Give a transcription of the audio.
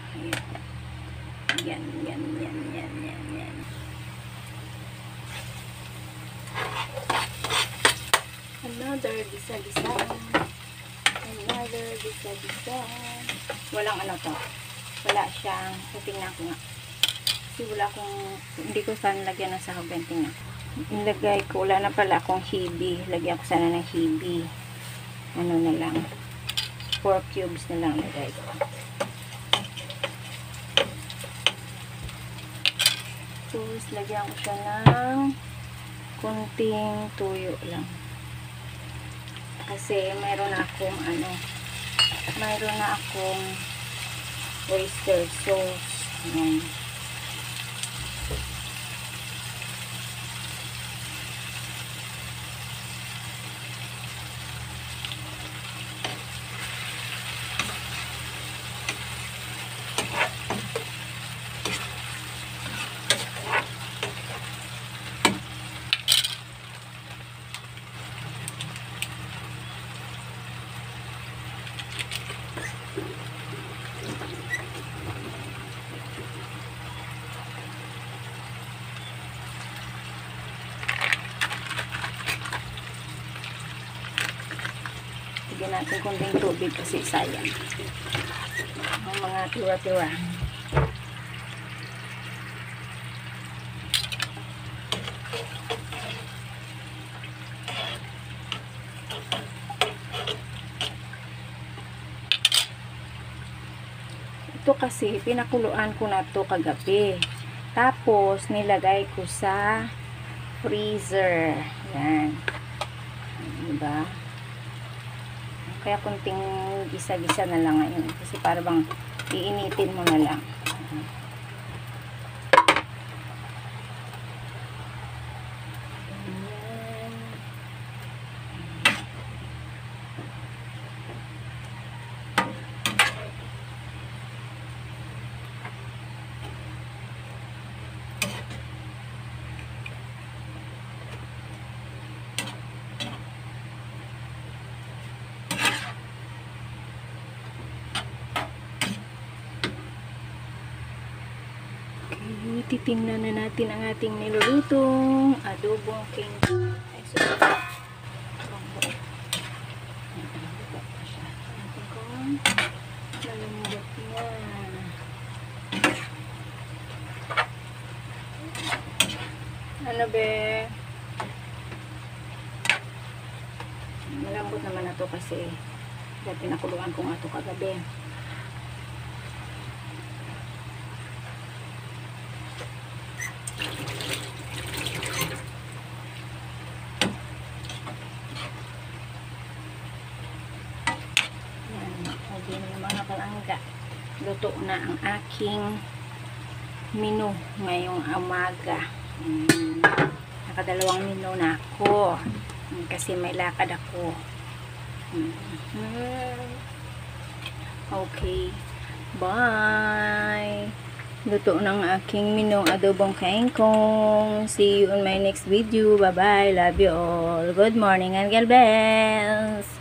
Ayan. Yan. Another gisa-gisa. Walang ano to. Wala siyang, tingnan ko nga. Kasi wala akong, hindi ko sana lagyan ng sahog. Tingnan. Ilagay ko, wala na pala akong hibi. Lagyan ko sana ng hibi. Ano na lang. 4 cubes na lang lagay ko. Tapos, lagyan ko siya ng kunting tuyo lang. Kasi mayroon na akong oyster sauce. Ayan. Lagyan natin kunting tubig kasi sayang ang mga tiwa-tiwa. Ito kasi pinakuluan ko na to kagabi, tapos nilagay ko sa freezer. Yan, diba? Kaya kunting gisa-gisa na lang ngayon. Kasi para bang iinitin mo na lang. Titingnan na natin ang ating nilulutong adobong king. Ay, sorry. Malambot na. Ano be? Malambot naman na to kasi pinakuluan ko nga to kagabi. Luto na ang aking menu ngayong umaga. Nakadalawang menu na ako kasi may lakad ako. Okay, bye. Luto ng aking menu adobong kangkong. See you on my next video. Bye bye, love you all. Good morning and God bless.